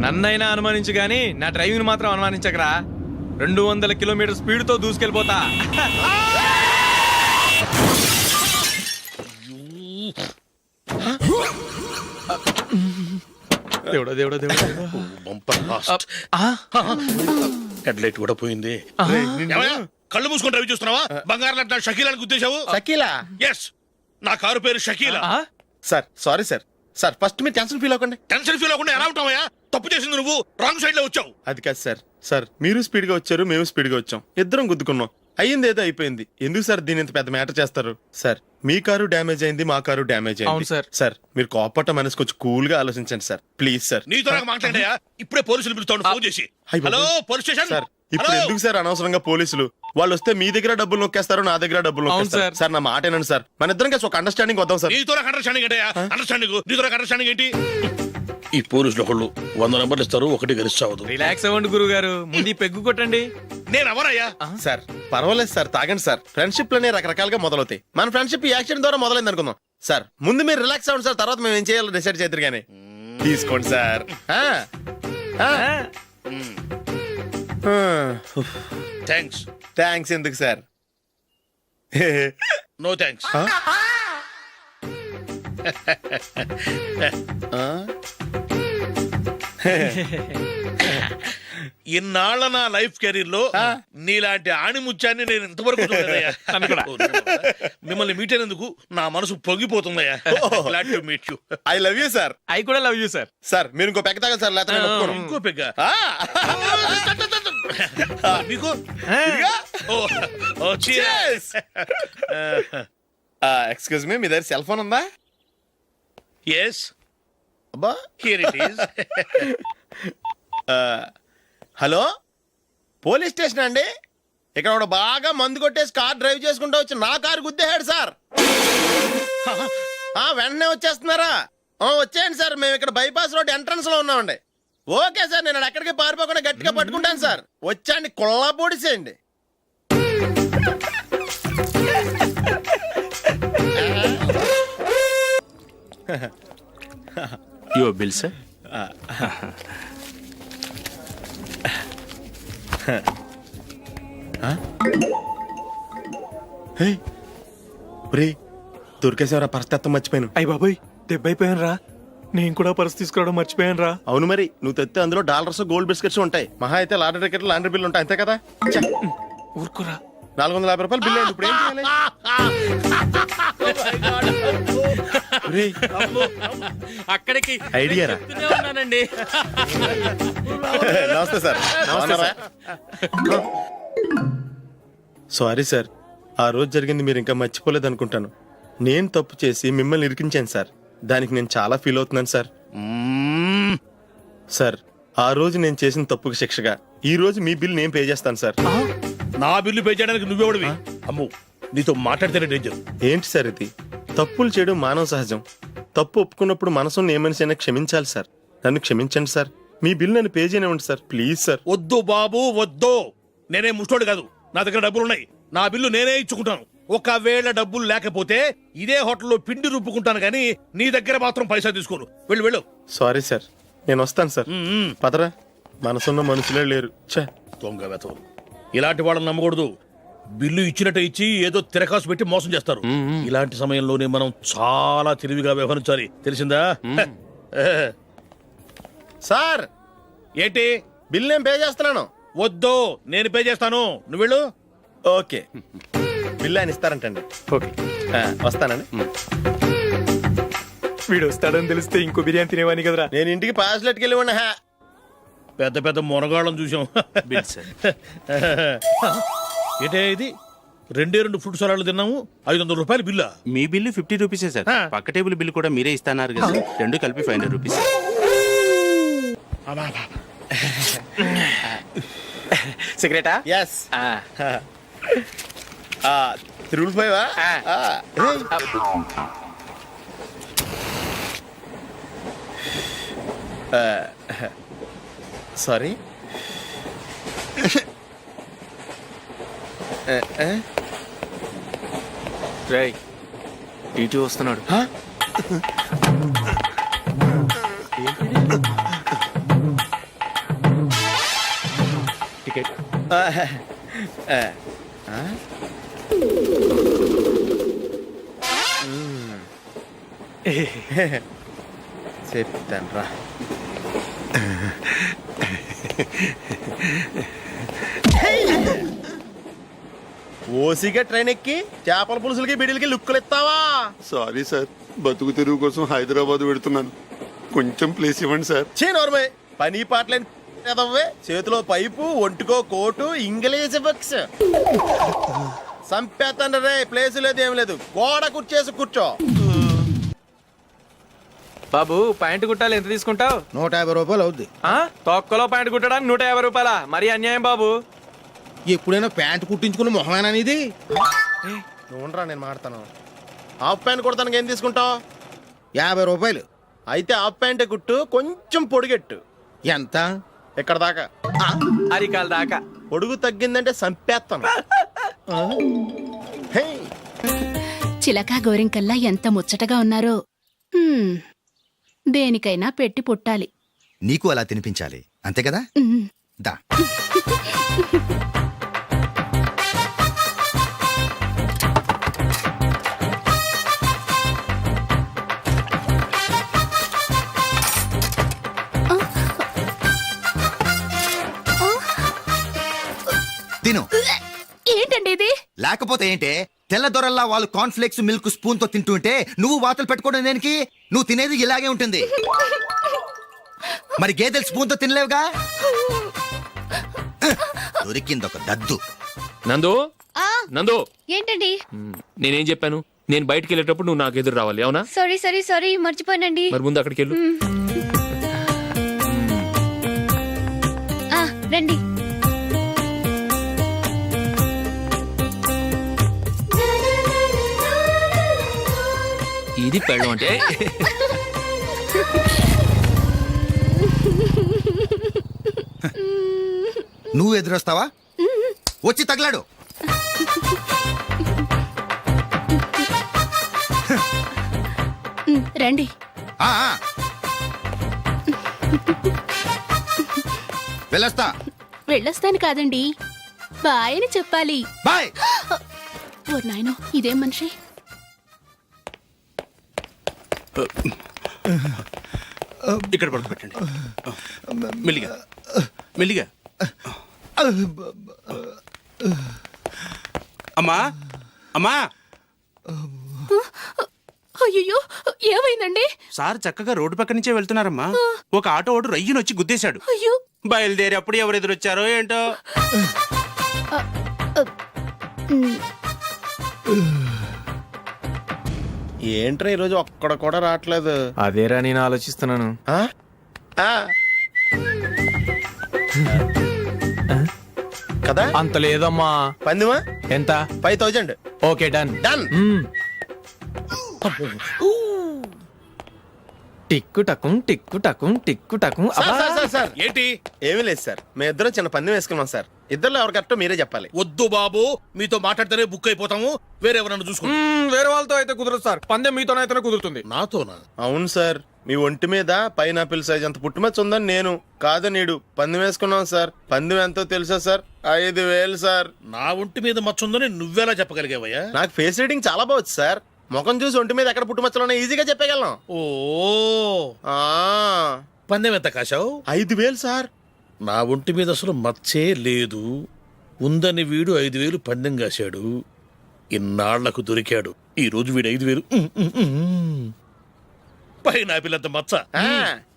నన్నైనా అనుమానించు గాని నా డ్రైవింగ్ మాత్రం అనుమానించకరా. 200 కిలోమీటర్ స్పీడ్ తో దూసుకెళ్ళిపోతా. దేవుడా దేవుడా దేవుడా. హెడ్ లైట్ కూడా పోయింది. కళ్ళు మూసుకొని రవి చూస్తున్నావా? బంగారం లాంటి షకీలాని గుర్తించావు? షకీలా? ఎస్, నా కారు పేరు Shakeela. Sir sorry sir. Sir first మీరు టెన్షన్ ఫీల్ అవ్వకండి. టెన్షన్ ఫీల్ అవ్వకుండా ఎలా ఉంటావయ్యా? తప్పు చేసింది నువ్వు, రాంగ్ సైడ్ లో వచ్చావు. అది కాదు సార్. సార్ మీరు స్పీడ్ గా వచ్చారు, మేము స్పీడ్ గా వచ్చాం, ఇద్దరం గుద్దుకున్నాం. అయ్యింది ఏదో అయిపోయింది. ఎందుకు సార్ దీని ఇంత పెద్ద మ్యాటర్ చేస్తారు? సార్ మీ కారు డ్యామేజ్ అయింది, మా కారు డ్యామేజ్ అవును అయింది. సార్. సార్ మీరు కోపట్ట మనసు కొంచెం కూల్ గా ఆలోచించండి సార్, ప్లీజ్ సార్. నీతో నాకు మాట్లాడాయా? ఇప్పుడే పోలీసులు పిలుస్తాను, ఫోన్ చేసి. అయ్ బాబోయ్. Hello police station. సార్ ఇప్పుడు ఎందుకు సార్ అనవసరంగా పోలీసులు? వాళ్ళు వస్తే మీ దగ్గర డబ్బులు నొక్కేస్తారు, నా దగ్గర డబ్బులు అవును నొక్కేస్తారు. సార్. సార్ నా మాట ఏనండి సార్, మన ఇద్దరం కలిసి ఒక అండర్స్టాండింగ్ వద్దాం సార్. నీతో నాకు అండర్స్టాండింగ్ ఏంటయ్యా? అండర్స్టాండింగ్ నీతో నాకు అండర్స్టాండింగ్ ఏంటి? ఈ పోలీసులు ఒకళ్ళు 100 నెంబర్లు ఇస్తారు, ఒకటి గెలుస్తావదు. రిలాక్స్ అవ్వండి గురువు గారు, ముందు ఈ పెగ్గు కొట్టండి. నేను ఎవరయ్యా? సార్ పర్వాలేదు సార్, తాగండి సార్. ఫ్రెండ్షిప్ లోనే రకరకాలుగా మొదలవుతాయి. మన ఫ్రెండ్షిప్ ఈ యాక్సిడెంట్ ద్వారా మొదలైంది అనుకుందాం. సార్ ముందు మీరు రిలాక్స్ అవ్వండి సార్, తర్వాత మేము ఏం చేయాలో డిసైడ్ చేద్దరు గానీ. తీసుకోండి సార్. థ్యాంక్స్. థ్యాంక్స్ ఎందుకు సార్? No thanks. ఇన్నాళ్ళ నా లైఫ్ కెరీర్ లో నీలాంటి ఆణిముత్యాన్ని నేను ఇంతవరకు చూడలేదయ్యా. మిమ్మల్ని మీట్ అయినందుకు నా మనసు పొంగిపోతుందయ్యా. Glad to meet you. I love you sir. I కూడా లవ్ యూ సార్. సార్ మీరు ఇంకో పెక్క తాగండి సార్, లేకపోతే నేను ఒప్పుకోను. ఇంకో పెగ్గ మీకు? ఎక్స్క్యూజ్ మీ, మీ దగ్గర సెల్ ఫోన్ ఉందా? ఎస్, అబ్బా. Here it is. Hello, police station అండి. ఇక్కడ ఒకడు బాగా మందు కొట్టేసి కార్ డ్రైవ్ చేసుకుంటూ వచ్చి నా కారు గుద్దేశాడు సార్. వెంటనే వచ్చేస్తున్నారా? వచ్చేయండి సార్, మేము ఇక్కడ బైపాస్ రోడ్ ఎంట్రన్స్ లో ఉన్నామండి. ఓకే సార్, నేను ఎక్కడికి పారిపోకుండా గట్టిగా పట్టుకుంటాను సార్. వచ్చాండి, కుళ్ళ పొడిసేయండి. Your bill sir. దొరికేసేవరా, పరిస్థితి మర్చిపోయాను. అయ్య బాబాయ్, దెబ్బైపోయాను రా. నేను కూడా పర్స్ తీసుకురావడం మర్చిపోయాను రా. అవును మరి, నువ్వు తెస్తే అందులో డాలర్స్, గోల్డ్ బిస్కెట్స్ ఉంటాయి. మహా అయితే లాటరీ టికెట్, లాండ్రీ బిల్లు ఉంటాయి, అంతే కదా. ఊరుకురా. 450 రూపాయలు బిల్లు అయింది. ఇప్పుడు ఏం చేయాలి? అక్కడికి ఐడియా రా. ఉన్నానండి. నమస్తే సార్. సారీ సార్, ఆ రోజు జరిగింది మీరు ఇంకా మర్చిపోలేదు అనుకుంటాను. నేను తప్పు చేసి మిమ్మల్ని ఇరికించాను సార్. దానికి నేను చాలా ఫీల్ అవుతున్నాను సార్. సార్ ఆ రోజు నేను చేసిన తప్పుకి శిక్షగా ఈ రోజు మీ బిల్ నేను పే చేస్తాను సార్. నా బిల్లు పే చేయడానికి నువ్వెవడివి? అమ్ము, నీతో మాట్లాడితేనే డేంజర్. ఏంటి సార్ ఇది? తప్పులు చేయడం మానవ సహజం. తప్పు ఒప్పుకున్నప్పుడు మనసుని ఏ మనిషి అయినా క్షమించాలి సార్. నన్ను క్షమించండి సార్. మీ బిల్ నన్ను పే చేయనివ్వండి సార్, ప్లీజ్ సార్. వద్దు బాబు, వద్దు. నేనే ముష్టోడు కాదు, నా దగ్గర డబ్బులున్నాయి. నా బిల్లు నేనే ఇచ్చుకుంటాను. ఒకవేళ డబ్బులు లేకపోతే ఇదే హోటల్లో పిండి రుబ్బుకుంటాను, కానీ నీ దగ్గర మాత్రం పైసా తీసుకోను. వెళ్ళు వెళ్ళు. సారీ సార్, నేను వస్తాను సార్. పదరా, మనసున్న మనుషులే లేరు. దొంగ వెతవు. ఇలాంటి వాళ్ళని నమ్మకూడదు. బిల్లు ఇచ్చినట్టు ఇచ్చి ఏదో తిరకాసు పెట్టి మోసం చేస్తారు. ఇలాంటి సమయంలోనే మనం చాలా తెలివిగా వ్యవహరించాలి, తెలిసిందా? సార్ ఏంటి? బిల్ నేను పే చేస్తున్నాను. వద్దు, నేను పే చేస్తాను, నువ్వు వెళ్ళు. ఓకే, బిల్ ఆయన ఇస్తారంటండి. ఓకే, వస్తానండి. వీడు వస్తాడని తెలిస్తే ఇంకో బిర్యానీ తినేవాని కదరా. నేను ఇంటికి పాస్లెట్కి వెళ్ళివ్వండి. పెద్ద పెద్ద మునగాళ్ళం చూసాం. Bill sir. ఏంటే ఇది? 2 ఫ్రూట్ సలాడ్లు తిన్నాము, 500 రూపాయలు బిల్లా? మీ బిల్లు 50 రూపీసే సార్. పక్క టేబుల్ బిల్ కూడా మీరే ఇస్తాన్నారు కదా, రెండు కలిపి 500 రూపీస్. సిగరెటా? ఎస్. 355. సారీ. రేయ్, టీటీ వస్తున్నాడు. చెప్తాను రా. ఓసిగా ట్రైన్ ఎక్కి చేపల పులుసులకి బిడిలకి లుక్కులు ఇస్తావా? సారీ సార్, బతుకు తెరువు కోసం హైదరాబాద్ పెడుతున్నాను. కొంచెం ప్లేస్ ఇవ్వండి సార్. నోర్మే పని పాటలేని ఎదవ్వే. చేతిలో పైపు, ఒంటికో కోటు, ఇంగ్లీష్ బుక్స్. సంపేతండ్రి రే, ప్లేస్ లేదు ఏం లేదు. గోడ కుర్చేసి కూర్చో. బాబు పాయింట్ కుట్టాలి, ఎంత తీసుకుంటావు? 150 రూపాయలు అవుద్ది. తొక్కలో పాయింట్ కుట్టడానికి 150 రూపాయల? మరి అన్యాయం బాబు. ఎప్పుడైనా ప్యాంట్ కుట్టించుకున్న మొహమేనా ఇది? నువ్వురా, నేను మాడతాను. హాఫ్ ప్యాంట్ కుడతానికి ఏం తీసుకుంటావు? 50 రూపాయలు. అయితే హాఫ్ ప్యాంటే కుట్టు, కొంచెం పొడిగెట్టు. ఎంత? ఇక్కడ దాకా. అరికాల దాకా. పొడుగు తగ్గిందంటే సంపేస్తాను. హే, చిలకా గోరింకల్లా ఎంత ముచ్చటగా ఉన్నారో. హ్మ్, దేనికైనా పెట్టి పుట్టాలి. నీకు అలా తినిపించాలి, అంతే కదా? ఉమ్. దా. తిను. ఏంటండి ఇది? లేకపోతే ఏంటే, తెల్లదొరల్లా వాళ్ళు కార్న్ఫ్లేక్స్ మిల్క్ స్పూన్ తో తింటుంటే నువ్వు వాతలు పెట్టుకోవడం దేనికి? నువ్వు తినేది ఇలాగే ఉంటుంది. మరి గేదెలు స్పూన్ తో తినలేవుగా. దొరికిందొక దద్దు. నందు, నందు, ఏంటండి? నేనేం చెప్పాను? నేను బయటికి వెళ్ళేటప్పుడు నువ్వు నాకు ఎదురు రావాలి, అవునా? సారీ మర్చిపోయానండి. మరి ముందు అక్కడికి వెళ్ళు. రండి. ఇది పెళ్ళం అంటే. నువ్వు ఎదురొస్తావా? వచ్చి తగలాడు. రండి. ఆ, ఆ. వెళ్ళొస్తా. వెళ్ళొస్తాను కాదండి, బాయ్ అని చెప్పాలి. బాయ్. ఓ నాయనో, ఇదేం మనిషి? ఇక్కడ పడుకోబెట్టండి. మెల్లిగా మెల్లిగా. అమ్మా, అమ్మా. అయ్యో, ఏమైందండి? సార్ చక్కగా రోడ్డు పక్క నుంచే వెళ్తున్నారమ్మా. ఒక ఆటో ఓడు రయ్యనొచ్చి గుద్దేశాడు. అయ్యో. బయలుదేరి అప్పుడు ఎవరు ఎదురొచ్చారో ఏంటో. ఏంట్రా ఈరోజు ఒక్కడ కూడా రావట్లేదు? అదేరా నేను ఆలోచిస్తున్నాను. ఆ? ఆ. కదా అంత లేదమ్మా. పందిమా ఎంత? 5000. Okay, done. డన్. టిక్కు టకుం టిక్కు టకుం టిక్కు టకుం. సార్ ఏంటి? ఏమీ లేదు సార్, మేము ఇద్దరం చిన్న పందెం వేసుకున్నాం సార్. ఇద్దరు ఎవరు కరెక్టో మీరే చెప్పాలి. వద్దు బాబు, మీతో మాట్లాడితేనే బుక్ అయిపోతాము. వేరెవరన్నా చూసుకోండి. వేరే వాళ్ళతో అయితే కుదరదు సార్, పందెం మీతోనైతేనే కుదురుతుంది. నాతోనా? అవును సార్, మీ ఒంటి మీద పైనాపిల్ సైజ్ అంత పుట్టుమచ్చ ఉందని నేను కాదు నీడు పందెం వేసుకున్నాం సార్. పందెం ఎంతో తెలుసా సార్? 5000 సార్. నా ఒంటి మీద మచ్చ ఉందని నువ్వెలా చెప్పగలిగావయ్యా? నాకు ఫేస్ రీడింగ్ చాలా బాగుంది సార్. ముఖం చూసి ఒంటి మీద ఎక్కడ పుట్టుమచ్చలో ఈజీగా చెప్పగలను. ఓ, ఆ, పందెం ఎంత కాశావు? 5000 సార్. నా ఒంటి మీద అసలు మచ్చే లేదు. ఉందని వీడు 5000 పందెం కాశాడు. ఇన్నాళ్లకు దొరికాడు. ఈ రోజు వీడు 5000. పైన పిల్లంత మచ్చ ఆ.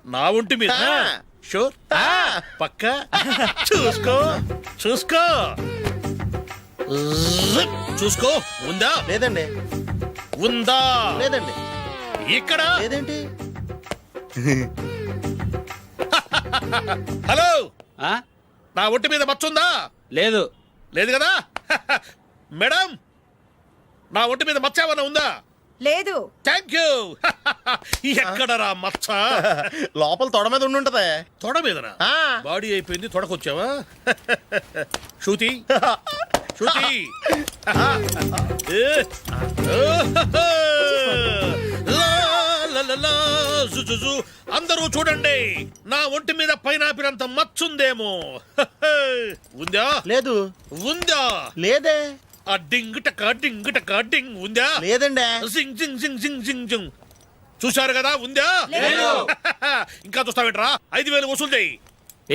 నా ఒంటి మీద. ఆ. షూర్. ఆ. పక్క. చూసుకో చూసుకో జిప్. చూసుకో. ఉందా? లేదండి. ఉందా? లేదండి. ఇక్కడ లేదేంటి? హలో, ఆ? నా ఒంటి మీద మచ్చ ఉందా? లేదు. లేదు కదా? మేడం, నా ఒంటి మీద మచ్చ ఏమన్నా ఉందా? లేదు. Thank you. ఎక్కడరా మచ్చ? లోపల తొడ మీద ఉండుంటదే. తొడ మీదనా? ఆ. బాడీ అయిపోయింది, తొడకొచ్చావా? శృతి, శృతి. ఏ. లా, లా, లా, లలలా, జుజుజు. అందరూ చూడండి, నా ఒంటి మీద పైనాపిల్ అంత మచ్చుందేమో. ఉందా? లేదు ఉందా? లేదే ఆ డింగ్ టక డింగ్ ఉందా? లేదండి సింగ్ సింగ్ సింగ్ సింగ్ సింగ్ సింగ్. చూశారు కదా, ఉందా? ఇంకా చూస్తావేంట్రా? 5,000 వసూలు చేయి.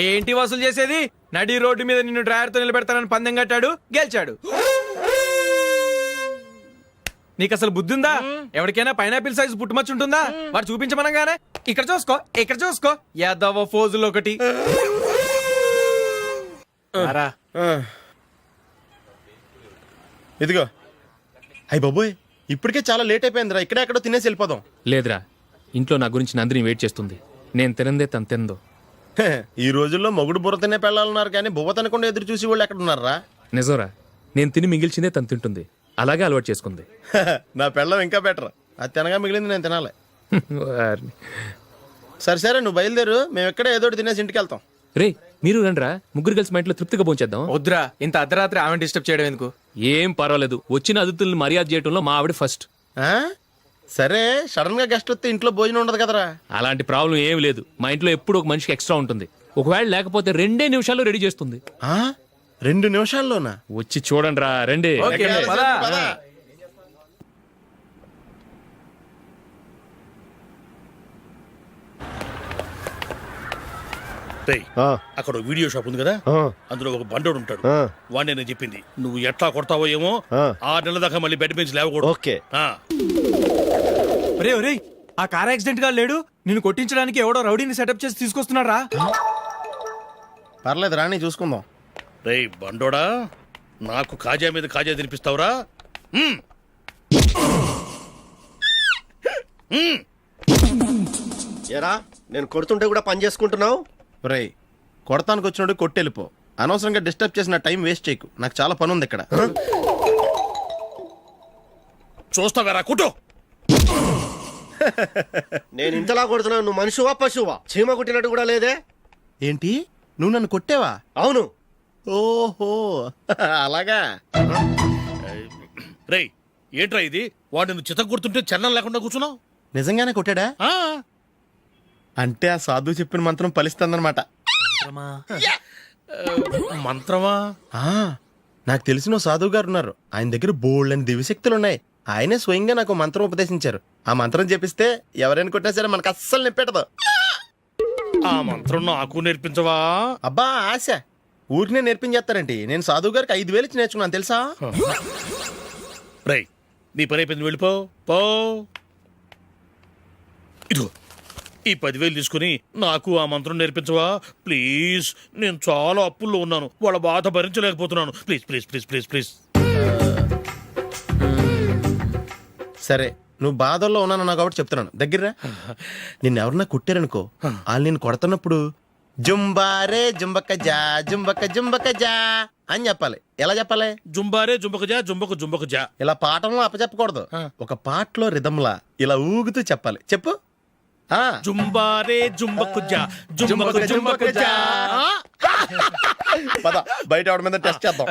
ఏంటి వసూలు చేసేది? నడి రోడ్డు మీద నిన్ను డ్రైవర్తో నిలబెడతానని పందెం కట్టాడు, గెలిచాడు. నీకు అసలు బుద్ధి ఉందా? ఎవరికైనా పైనాపిల్ సైజ్ పుట్టుమచ్చు ఉంటుందా? వాడు చూపించమనగానే ఇక్కడ చూసుకో యాదవ ఫోజులు ఒకటి. రా. ఇదిగో అయ్యి బాబోయ్, ఇప్పటికే చాలా లేట్ అయిపోయిందిరా. ఇక్కడే ఎక్కడో తినేసి వెళ్ళిపోదాం. లేదురా, ఇంట్లో నా గురించి నందిని వెయిట్ చేస్తుంది. నేను తినందే తను తిందో. హే, ఈ రోజుల్లో మొగుడు బుర్ర తినే పెళ్ళాలన్నారు కానీ బువ్వ తినకుండా ఎదురు చూసి వాళ్ళు ఎక్కడ ఉన్నారా? నిజంరా, నేను తిని మిగిల్చిందే తను తింటుంది. అలాగే అలవాటు చేసుకుంది. నా పెళ్ళం ఇంకా బెటర్. అది తినగా మిగిలింది నేను తినాలి. వారిని. సరే నువ్వు బయలుదేరు, మేము ఎక్కడే ఏదో ఒకటి తినేసి ఇంటికి వెళ్తాం. రే, మీరు రండిరా, ముగ్గురు కలిసి మా ఇంట్లో తృప్తిగా పోంచేద్దాం. వద్దురా, ఇంత అర్ధరాత్రి ఆమె డిస్టర్బ్ చేయడం ఎందుకు? ఏం పర్వాలేదు, వచ్చిన అతిథుల్ని మర్యాద చేయడంలో మా ఆవిడ ఫస్ట్. ఆ? సరే, సడన్ గా గెస్ట్ వస్తే ఇంట్లో భోజనం ఉండదు కదరా. అలాంటి ప్రాబ్లం ఏం లేదు. మా ఇంట్లో ఎప్పుడు ఒక మనిషికి ఎక్స్ట్రా ఉంటుంది. ఒకవేళ లేకపోతే 2 నిమిషాల్లో రెడీ చేస్తుంది. ఆ? 2 నిమిషాల్లోనా? వచ్చి చూడండి రా, రండి. ఓకే, పద. పద. రేయ్, అక్కడ ఓ వీడియో షాప్ ఉంది కదా, అందులో ఒక బండోడు ఉంటాడు. వాడిని నేను చెప్పింది, నువ్వు ఎట్లా కొడతావో ఏమో. 6 నెలల దాకా మళ్ళీ బెడ్ నుంచి లేవకూడదు. ఓకే. ఆ. ఒరేయ్, ఆ కార్ యాక్సిడెంట్ గా లేడు, నిన్ను కొట్టించడానికి ఎవడో రౌడీని సెటప్ చేసి తీసుకొస్తున్నాడు రా. పర్లేదు రాని చూసుకుందాం. రేయ్ బండోడా, నాకు కాజా మీద కాజా తినిపిస్తావురా? ఏరా, నేను కొడుతుంటే కూడా పని చేసుకుంటున్నావు? రేయ్, కొడతానికి వచ్చినోడు కొట్టెళ్ళిపో. అనవసరంగా డిస్టర్బ్ చేసిన టైం వేస్ట్ చేయకు. నాకు చాలా పని ఉంది ఇక్కడ. చూస్తావేరా, కుట్టు. నేను ఇంతలా కొడుతున్నావు, నువ్వు మనిషివా పశువా? చీమ కుట్టినట్టు కూడా లేదే. ఏంటి, నువ్వు నన్ను కొట్టేవా? అవును. ఓహో, అలాగా. రేయ్, ఏంట్రా ఇది? వాడు నువ్వు చిత్త కొడుతుంటే చలనం లేకుండా కూర్చున్నావు. నిజంగానే కొట్టాడా? ఆ. అంటే ఆ సాధువు చెప్పిన మంత్రం ఫలిస్తుందన్నమాట. మంత్రమా? నాకు తెలిసిన ఓ సాధువు గారు ఉన్నారు. ఆయన దగ్గర బోల్డని దివ్యశక్తులు ఉన్నాయి. ఆయనే స్వయంగా నాకు మంత్రం ఉపదేశించారు. ఆ మంత్రం చెప్పిస్తే ఎవరైనా కొట్టినా సరే మనకు అస్సలు నిప్పెట్టదు. ఆ మంత్రం నాకు నేర్పించవా? అబ్బా ఆశ, ఊరినే నేర్పించేస్తారండి. నేను సాధువు గారికి 5,000 ఇచ్చి నేర్చుకున్నాను తెలుసా? రేయ్, నీ పని అయిపోయింది, వెళ్ళిపో. పో. ఇదిగో ఈ 10,000 తీసుకుని నాకు ఆ మంత్రం నేర్పించవా ప్లీజ్? నేను చాలా అప్పుల్లో ఉన్నాను, వాళ్ళ బాధ భరించలేకపోతున్నాను. Please please please please please. సరే, నువ్వు బాధల్లో ఉన్నాను నాకు కాబట్టి చెప్తున్నాను. దగ్గర నిన్ను ఎవరన్నా కుట్టారనుకో, వాళ్ళు నేను కొడుతున్నప్పుడు జుంబారే జుంబక జా జుంబక జుంబక జా అని చెప్పాలి. ఎలా చెప్పాలి? జుంబారే జుంబక జా జుంబకు జుంబకు జా. ఇలా పాఠంలో అప్పచెప్పకూడదు. ఒక పాటలో రిధంలా ఇలా ఊగుతూ చెప్పాలి. చెప్పు. జుంబారే జుంబకు జా జుంబకు జుంబకు జా. పద, బయట ఎవరి మీద టెస్ట్ చేద్దాం.